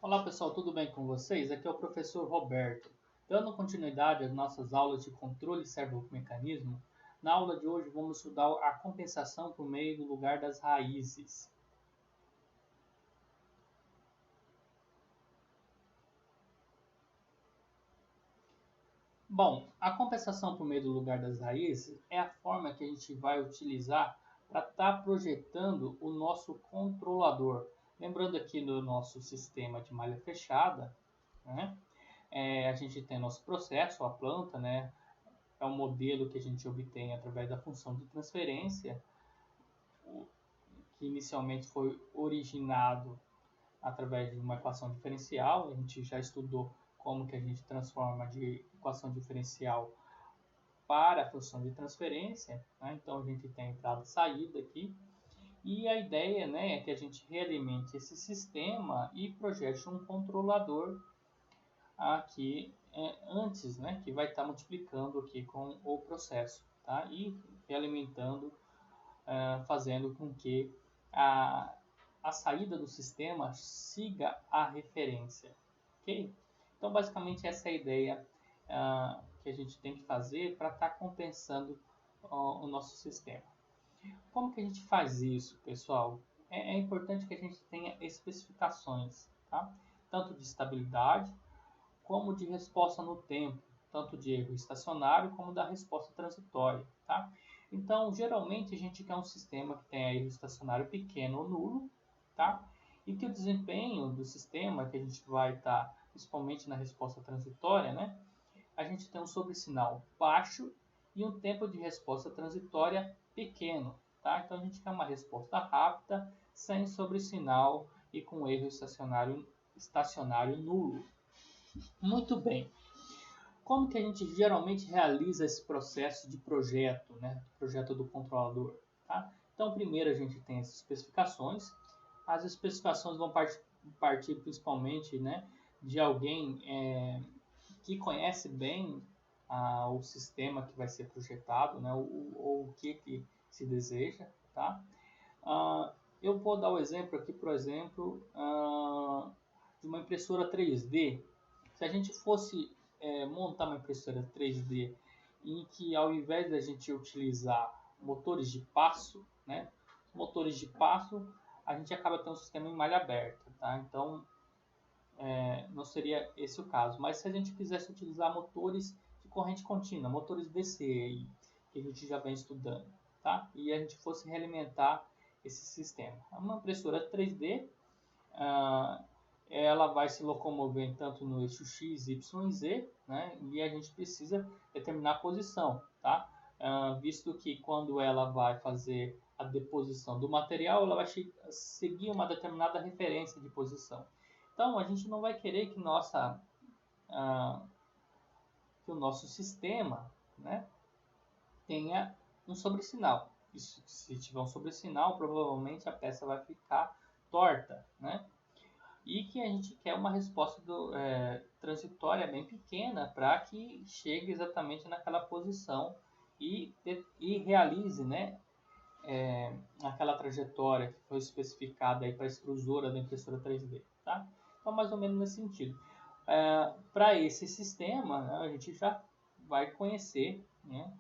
Olá pessoal, tudo bem com vocês? Aqui é o professor Roberto. Dando continuidade às nossas aulas de controle servomecanismo, na aula de hoje vamos estudar a compensação por meio do lugar das raízes. Bom, a compensação por meio do lugar das raízes é a forma que a gente vai utilizar para estar projetando o nosso controlador. Lembrando aqui no nosso sistema de malha fechada, né? A gente tem nosso processo, a planta, né? É um modelo que a gente obtém através da função de transferência, que inicialmente foi originado através de uma equação diferencial. A gente já estudou como que a gente transforma de equação diferencial para a função de transferência, né? Então a gente tem entrada e saída aqui. E a ideia, né, é que a gente realimente esse sistema e projete um controlador aqui antes, né, que vai estar multiplicando aqui com o processo, tá? E realimentando, fazendo com que a saída do sistema siga a referência, ok? Então, basicamente, essa é a ideia que a gente tem que fazer para estar compensando o nosso sistema. Como que a gente faz isso, pessoal? É importante que a gente tenha especificações, tá? Tanto de estabilidade, como de resposta no tempo, tanto de erro estacionário como da resposta transitória, tá? Então, geralmente a gente quer um sistema que tenha erro estacionário pequeno ou nulo, tá? E que o desempenho do sistema, que a gente vai estar, principalmente na resposta transitória, né? A gente tem um sobressinal baixo e um tempo de resposta transitória pequeno, tá? Então a gente quer uma resposta rápida, sem sobressinal e com erro estacionário nulo. Muito bem. Como que a gente geralmente realiza esse processo de projeto, né? Projeto do controlador, tá? Então, primeiro a gente tem as especificações. As especificações vão partir principalmente, né, de alguém que conhece bem o sistema que vai ser projetado, né, ou o que se deseja, tá? Eu vou dar o exemplo aqui, por exemplo, de uma impressora 3D. Se a gente fosse montar uma impressora 3D em que, ao invés da gente utilizar motores de passo, né, motores de passo, a gente acaba tendo um sistema em malha aberta, tá? Então, não seria esse o caso. Mas se a gente quisesse utilizar motores de corrente contínua, motores DC, aí, que a gente já vem estudando, tá? E a gente fosse realimentar esse sistema. Uma impressora 3D, ela vai se locomover tanto no eixo X, Y e Z, né? E a gente precisa determinar a posição, tá? Visto que quando ela vai fazer a deposição do material, ela vai seguir uma determinada referência de posição. Então, a gente não vai querer que que o nosso sistema, né, tenha um sobressinal. Se tiver um sobressinal, provavelmente a peça vai ficar torta, né? E que a gente quer uma resposta transitória bem pequena para que chegue exatamente naquela posição e realize, né, aquela trajetória que foi especificada para a extrusora da impressora 3D, tá? Então, mais ou menos nesse sentido. Para esse sistema, né, a gente já vai conhecer, né,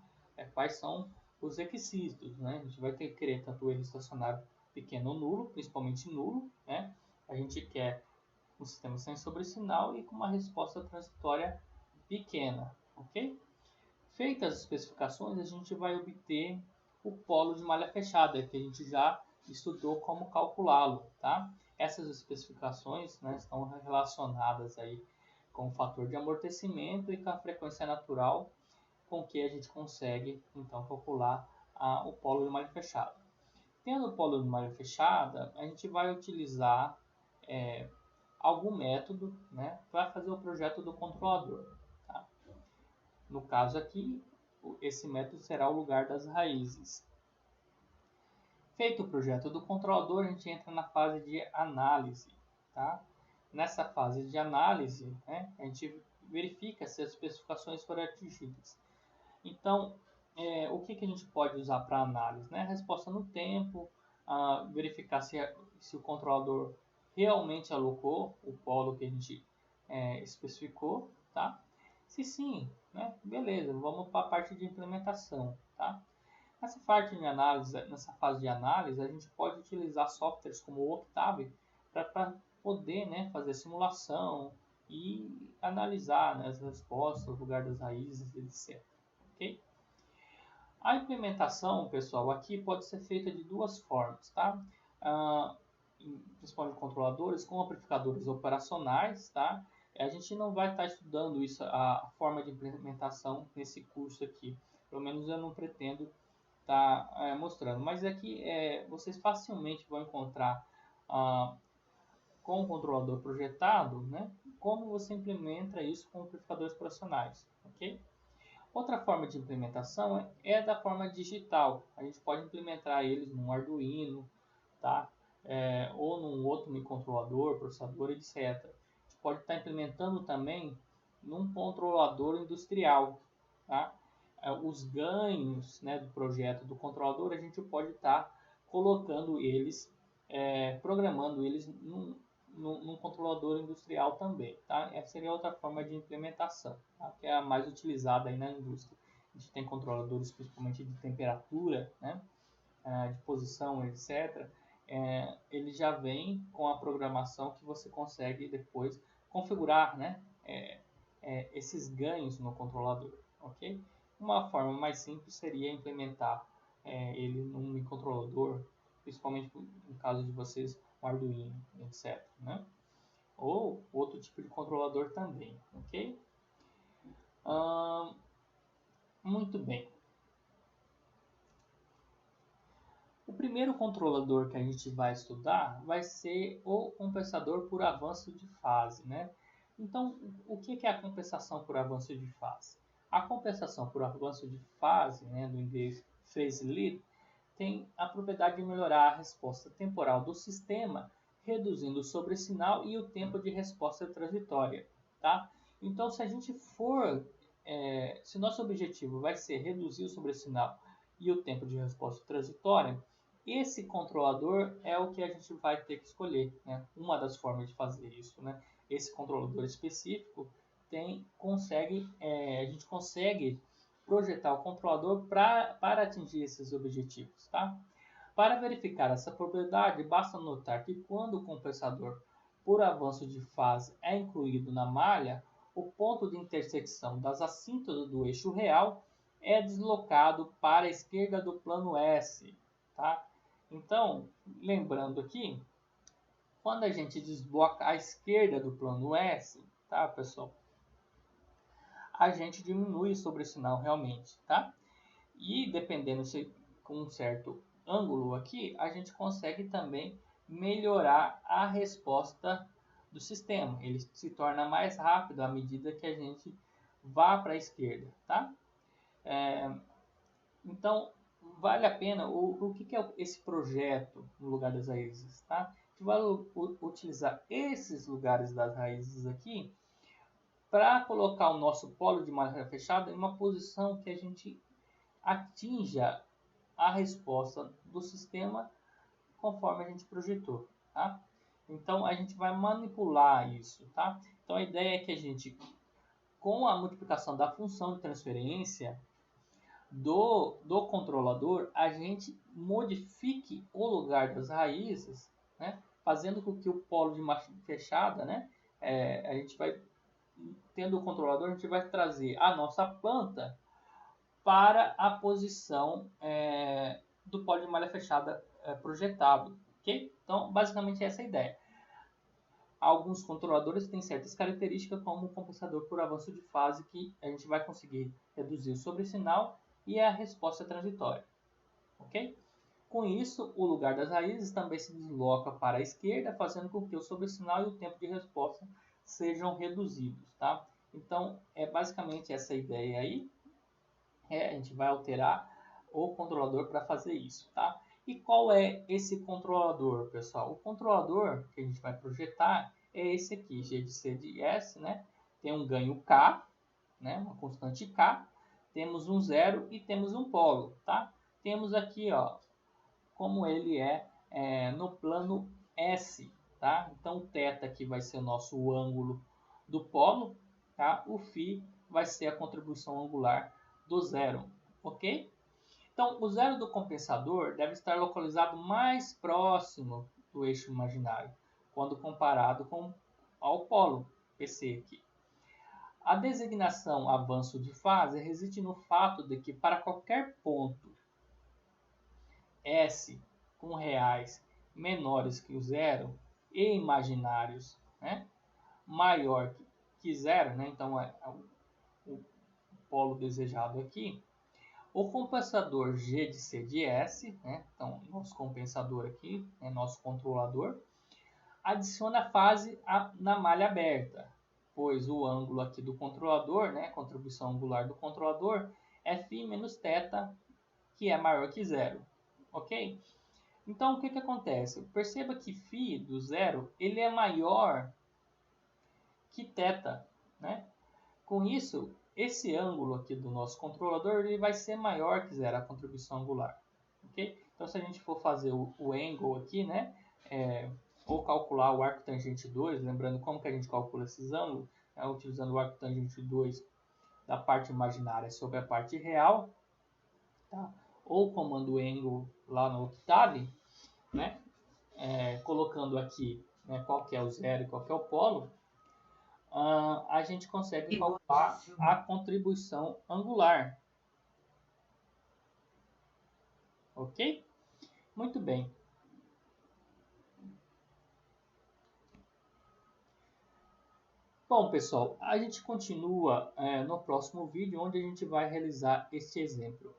quais são os requisitos, né? A gente vai ter que querer tanto o erro estacionário pequeno ou nulo, principalmente nulo, né? A gente quer um sistema sem sobressinal e com uma resposta transitória pequena, ok? Feitas as especificações, a gente vai obter o polo de malha fechada, que a gente já estudou como calculá-lo, tá? Essas especificações, né, estão relacionadas aí com o fator de amortecimento e com a frequência natural com que a gente consegue, então, calcular o polo de malha fechada. Tendo o polo de malha fechada, a gente vai utilizar algum método, né, para fazer o projeto do controlador. Tá? No caso aqui, esse método será o lugar das raízes. Feito o projeto do controlador, a gente entra na fase de análise. Tá? Nessa fase de análise, né, a gente verifica se as especificações foram atingidas. Então, o que a gente pode usar para análise? Né? Resposta no tempo, verificar se o controlador realmente alocou o polo que a gente especificou, tá? Se sim, né, beleza, vamos para a parte de implementação, tá? Nessa parte de análise, nessa fase de análise, a gente pode utilizar softwares como o Octave para poder, né, fazer simulação e analisar, né, as respostas, o lugar das raízes, etc. Ok? A implementação, pessoal, aqui pode ser feita de duas formas, tá? Principalmente controladores com amplificadores operacionais, tá? A gente não vai estar estudando isso, a forma de implementação nesse curso aqui. Pelo menos eu não pretendo estar mostrando. Mas aqui vocês facilmente vão encontrar com o controlador projetado, né? Como você implementa isso com amplificadores operacionais, ok? Outra forma de implementação é da forma digital. A gente pode implementar eles num Arduino, tá? Ou num outro microcontrolador, processador, etc. A gente pode estar implementando também num controlador industrial, tá? Os ganhos, né, do projeto do controlador, a gente pode estar colocando eles, programando eles num controlador industrial também, tá? Essa seria outra forma de implementação, tá? Que é a mais utilizada aí na indústria. A gente tem controladores principalmente de temperatura, né? De posição, etc. Ele já vem com a programação que você consegue depois configurar, né? Esses ganhos no controlador, ok? Uma forma mais simples seria implementar ele num microcontrolador, principalmente no caso de vocês, um Arduino, etc. Né? Ou outro tipo de controlador também, ok? Muito bem. O primeiro controlador que a gente vai estudar vai ser o compensador por avanço de fase, né? Então, o que é a compensação por avanço de fase? A compensação por avanço de fase, né, do inglês phase lead, tem a propriedade de melhorar a resposta temporal do sistema, reduzindo o sobressinal e o tempo de resposta transitória, tá? Então, se a gente se nosso objetivo vai ser reduzir o sobressinal e o tempo de resposta transitória, esse controlador é o que a gente vai ter que escolher, né? Uma das formas de fazer isso, né? Esse controlador específico a gente consegue projetar o controlador para atingir esses objetivos, tá? Para verificar essa propriedade, basta notar que quando o compensador por avanço de fase é incluído na malha, o ponto de intersecção das assíntotas do eixo real é deslocado para a esquerda do plano S, tá? Então, lembrando aqui, quando a gente desloca à esquerda do plano S, tá, pessoal? A gente diminui o sobressinal realmente, tá? E dependendo se com um certo ângulo aqui, a gente consegue também melhorar a resposta do sistema. Ele se torna mais rápido à medida que a gente vá para a esquerda, tá? Então, vale a pena. O que é esse projeto no lugar das raízes, tá? A gente vai utilizar esses lugares das raízes aqui para colocar o nosso polo de malha fechada em uma posição que a gente atinja a resposta do sistema conforme a gente projetou, tá? Então, a gente vai manipular isso, tá? Então, a ideia é que a gente, com a multiplicação da função de transferência do controlador, a gente modifique o lugar das raízes, né? Fazendo com que o polo de malha fechada, né? A gente vai, tendo o controlador, a gente vai trazer a nossa planta para a posição do polo de malha fechada projetado, ok? Então, basicamente essa é a ideia. Alguns controladores têm certas características, como o compensador por avanço de fase, que a gente vai conseguir reduzir o sobressinal e a resposta transitória, ok? Com isso, o lugar das raízes também se desloca para a esquerda, fazendo com que o sobressinal e o tempo de resposta sejam reduzidos, tá? Então, é basicamente essa ideia aí. A gente vai alterar o controlador para fazer isso, tá? E qual é esse controlador, pessoal? O controlador que a gente vai projetar é esse aqui, G de C de S, né? Tem um ganho K, né? Uma constante K, temos um zero e temos um polo, tá? Temos aqui, ó, como ele no plano S, tá? Então, o θ aqui vai ser o nosso ângulo do polo, tá? O φ vai ser a contribuição angular do zero, ok? Então, o zero do compensador deve estar localizado mais próximo do eixo imaginário, quando comparado ao polo, PC aqui. A designação avanço de fase reside no fato de que para qualquer ponto S com reais menores que o zero e imaginários, né, maior que zero, né, então é o polo desejado aqui, o compensador G de C de S, né, então nosso compensador aqui, nosso controlador, adiciona a fase na malha aberta, pois o ângulo aqui do controlador, né, contribuição angular do controlador, é φ menos θ, que é maior que zero, ok? Então, o que acontece? Perceba que φ do zero ele é maior que θ, né? Com isso, esse ângulo aqui do nosso controlador ele vai ser maior que zero, a contribuição angular, ok? Então, se a gente for fazer o angle aqui, né, ou calcular o arco tangente 2, lembrando como que a gente calcula esses ângulos, utilizando o arco tangente 2 da parte imaginária sobre a parte real, tá? Ou o comando angle lá no octave, né? Colocando aqui, né, qual que é o zero e qual que é o polo, a gente consegue calcular a contribuição angular. Ok? Muito bem. Bom, pessoal, a gente continua no próximo vídeo, onde a gente vai realizar este exemplo.